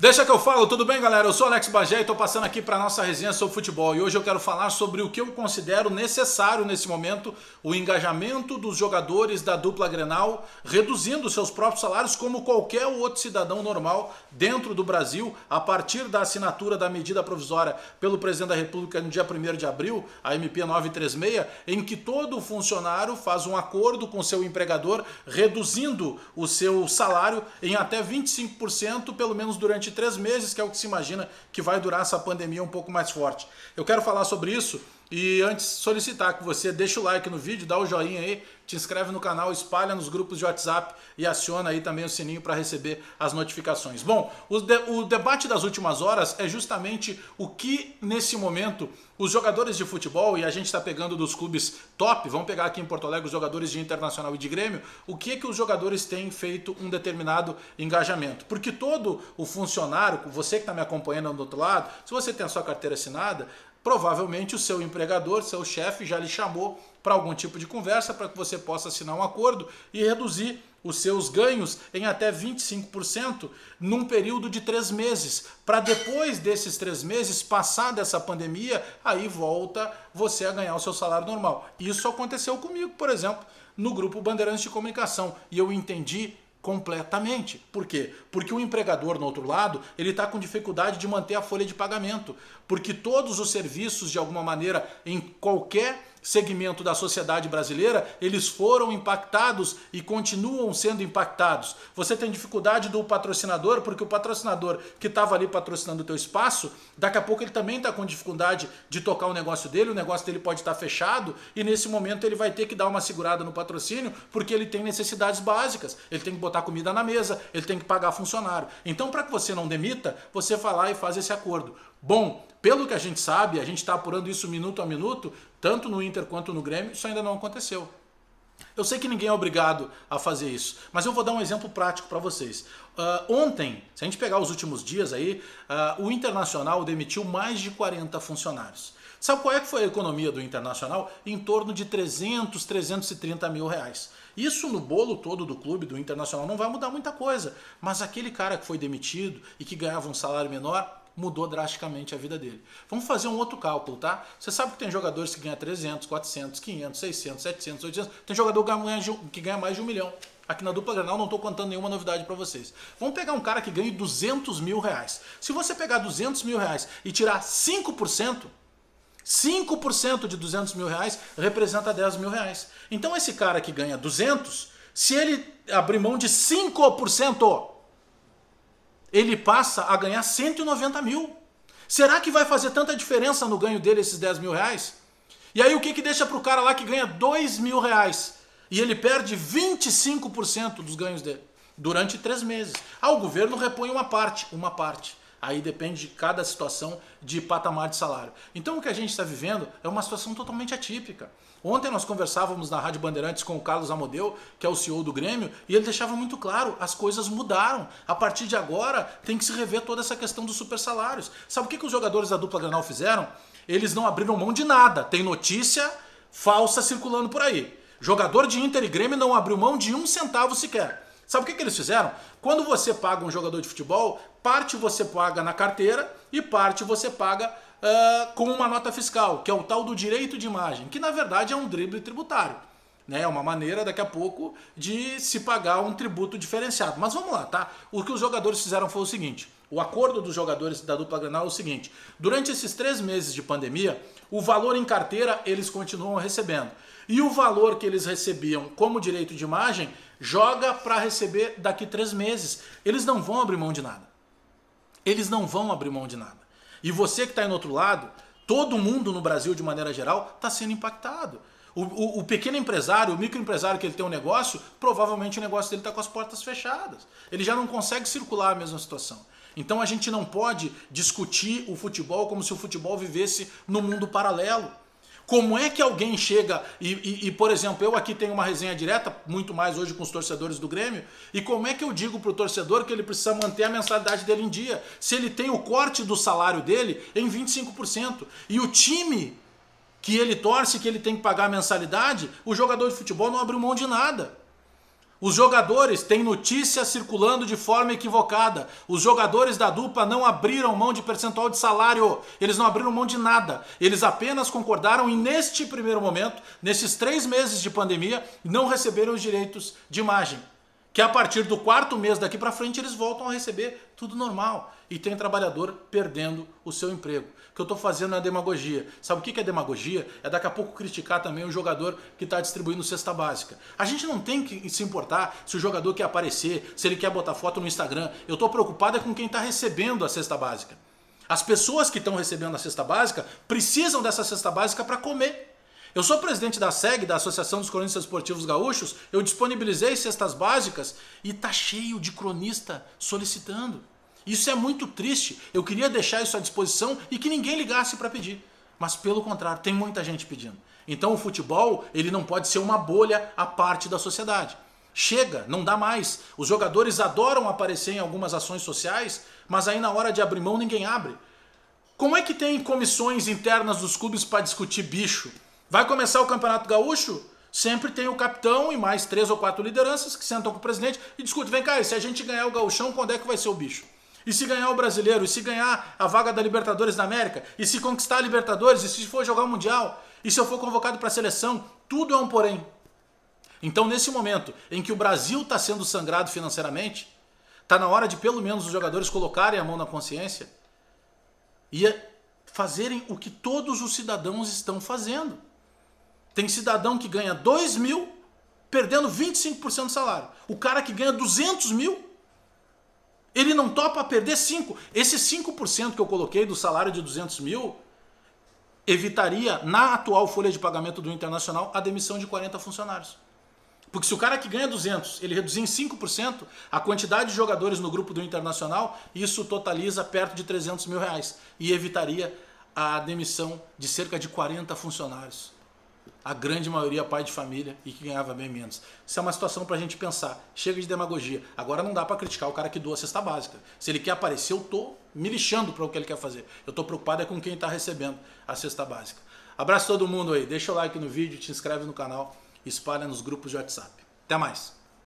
Deixa que eu falo, tudo bem, galera? Eu sou Alex Bagé e estou passando aqui para a nossa resenha sobre futebol. E hoje eu quero falar sobre o que eu considero necessário nesse momento, o engajamento dos jogadores da dupla Grenal, reduzindo seus próprios salários como qualquer outro cidadão normal dentro do Brasil, a partir da assinatura da medida provisória pelo presidente da República no dia 1º de abril, a MP 936, em que todo funcionário faz um acordo com seu empregador, reduzindo o seu salário em até 25%, pelo menos durante 3 meses, que é o que se imagina que vai durar essa pandemia um pouco mais forte. Eu quero falar sobre isso e antes solicitar que você deixe o like no vídeo, dá o joinha aí, te inscreve no canal, espalha nos grupos de WhatsApp e aciona aí também o sininho para receber as notificações. Bom, o debate das últimas horas é justamente o que nesse momento os jogadores de futebol, e a gente está pegando dos clubes top, vamos pegar aqui em Porto Alegre os jogadores de Internacional e de Grêmio, o que os jogadores têm feito um determinado engajamento. Porque todo o funcionário, você que está me acompanhando do outro lado, se você tem a sua carteira assinada, provavelmente o seu empregador, seu chefe já lhe chamou para algum tipo de conversa para que você possa assinar um acordo e reduzir os seus ganhos em até 25% num período de 3 meses. Para depois desses 3 meses, passar dessa pandemia, aí volta você a ganhar o seu salário normal. Isso aconteceu comigo, por exemplo, no grupo Bandeirantes de Comunicação. E eu entendi completamente. Por quê? Porque o empregador, no outro lado, ele está com dificuldade de manter a folha de pagamento. Porque todos os serviços, de alguma maneira, em qualquer segmento da sociedade brasileira, eles foram impactados e continuam sendo impactados. Você tem dificuldade do patrocinador, porque o patrocinador que estava ali patrocinando o teu espaço, daqui a pouco ele também está com dificuldade de tocar o negócio dele pode estar fechado, e nesse momento ele vai ter que dar uma segurada no patrocínio, porque ele tem necessidades básicas, ele tem que botar comida na mesa, ele tem que pagar funcionário. Então, para que você não demita, você vai lá e faz esse acordo. Bom, pelo que a gente sabe, a gente está apurando isso minuto a minuto, tanto no Inter quanto no Grêmio, isso ainda não aconteceu. Eu sei que ninguém é obrigado a fazer isso, mas eu vou dar um exemplo prático para vocês. Ontem, se a gente pegar os últimos dias aí, o Internacional demitiu mais de 40 funcionários. Sabe qual é que foi a economia do Internacional? Em torno de 300, 330 mil reais. Isso no bolo todo do clube, do Internacional, não vai mudar muita coisa. Mas aquele cara que foi demitido e que ganhava um salário menor, mudou drasticamente a vida dele. Vamos fazer um outro cálculo, tá? Você sabe que tem jogadores que ganham 300, 400, 500, 600, 700, 800. Tem jogador que ganha mais de 1 milhão. Aqui na dupla Grenal não estou contando nenhuma novidade para vocês. Vamos pegar um cara que ganha 200 mil reais. Se você pegar 200 mil reais e tirar 5%, 5% de 200 mil reais representa 10 mil reais. Então esse cara que ganha 200, se ele abrir mão de 5%, ele passa a ganhar 190 mil. Será que vai fazer tanta diferença no ganho dele esses 10 mil reais? E aí o que deixa para o cara lá que ganha 2 mil reais e ele perde 25% dos ganhos dele durante 3 meses? O governo repõe uma parte. Aí depende de cada situação de patamar de salário. Então o que a gente está vivendo é uma situação totalmente atípica. Ontem nós conversávamos na Rádio Bandeirantes com o Carlos Amodeu, que é o CEO do Grêmio, e ele deixava muito claro, as coisas mudaram. A partir de agora tem que se rever toda essa questão dos super salários. Sabe o que os jogadores da dupla Grenal fizeram? Eles não abriram mão de nada. Tem notícia falsa circulando por aí. Jogador de Inter e Grêmio não abriu mão de 1 centavo sequer. Sabe o que eles fizeram? Quando você paga um jogador de futebol, parte você paga na carteira e parte você paga com uma nota fiscal, que é o tal do direito de imagem, que na verdade é um drible tributário. É uma maneira daqui a pouco de se pagar um tributo diferenciado. Mas vamos lá, tá? O que os jogadores fizeram foi o seguinte, o acordo dos jogadores da dupla Grenal é o seguinte, durante esses 3 meses de pandemia, o valor em carteira eles continuam recebendo. E o valor que eles recebiam como direito de imagem, joga para receber daqui 3 meses. Eles não vão abrir mão de nada. Eles não vão abrir mão de nada. E você que está aí no outro lado, todo mundo no Brasil de maneira geral está sendo impactado. O pequeno empresário, o microempresário que ele tem um negócio, provavelmente o negócio dele está com as portas fechadas. Ele já não consegue circular a mesma situação. Então a gente não pode discutir o futebol como se o futebol vivesse no mundo paralelo. Como é que alguém chega por exemplo, eu aqui tenho uma resenha direta, muito mais hoje com os torcedores do Grêmio, e como é que eu digo para o torcedor que ele precisa manter a mensalidade dele em dia, se ele tem o corte do salário dele em 25%, e o time que ele torce, que ele tem que pagar a mensalidade, o jogador de futebol não abriu mão de nada. Os jogadores têm notícias circulando de forma equivocada. Os jogadores da dupla não abriram mão de percentual de salário. Eles não abriram mão de nada. Eles apenas concordaram em, neste primeiro momento, nesses 3 meses de pandemia, não receberam os direitos de imagem. Que a partir do 4º mês daqui para frente eles voltam a receber tudo normal. E tem trabalhador perdendo o seu emprego. O que eu estou fazendo é demagogia. Sabe o que é demagogia? É daqui a pouco criticar também o jogador que está distribuindo cesta básica. A gente não tem que se importar se o jogador quer aparecer, se ele quer botar foto no Instagram. Eu estou preocupado é com quem está recebendo a cesta básica. As pessoas que estão recebendo a cesta básica precisam dessa cesta básica para comer. Eu sou presidente da SEG, da Associação dos Cronistas Esportivos Gaúchos, eu disponibilizei cestas básicas e tá cheio de cronista solicitando. Isso é muito triste, eu queria deixar isso à disposição e que ninguém ligasse para pedir. Mas pelo contrário, tem muita gente pedindo. Então o futebol, ele não pode ser uma bolha à parte da sociedade. Chega, não dá mais. Os jogadores adoram aparecer em algumas ações sociais, mas aí na hora de abrir mão ninguém abre. Como é que tem comissões internas dos clubes para discutir bicho? Vai começar o Campeonato Gaúcho? Sempre tem o capitão e mais 3 ou 4 lideranças que sentam com o presidente e discutem. Vem cá, e se a gente ganhar o Gauchão, quando é que vai ser o bicho? E se ganhar o Brasileiro? E se ganhar a vaga da Libertadores da América? E se conquistar a Libertadores? E se for jogar o Mundial? E se eu for convocado para a seleção? Tudo é um porém. Então, nesse momento em que o Brasil está sendo sangrado financeiramente, está na hora de pelo menos os jogadores colocarem a mão na consciência e fazerem o que todos os cidadãos estão fazendo. Tem cidadão que ganha 2 mil perdendo 25% do salário. O cara que ganha 200 mil, ele não topa perder 5. Esse 5% que eu coloquei do salário de 200 mil evitaria, na atual folha de pagamento do Internacional, a demissão de 40 funcionários. Porque se o cara que ganha 200, ele reduzir em 5% a quantidade de jogadores no grupo do Internacional, isso totaliza perto de 300 mil reais. E evitaria a demissão de cerca de 40 funcionários. A grande maioria pai de família e que ganhava bem menos. Isso é uma situação para a gente pensar. Chega de demagogia. Agora não dá para criticar o cara que doa a cesta básica. Se ele quer aparecer, eu tô me lixando para o que ele quer fazer. Eu tô preocupado é com quem está recebendo a cesta básica. Abraço todo mundo aí. Deixa o like no vídeo, te inscreve no canal, espalha nos grupos de WhatsApp. Até mais.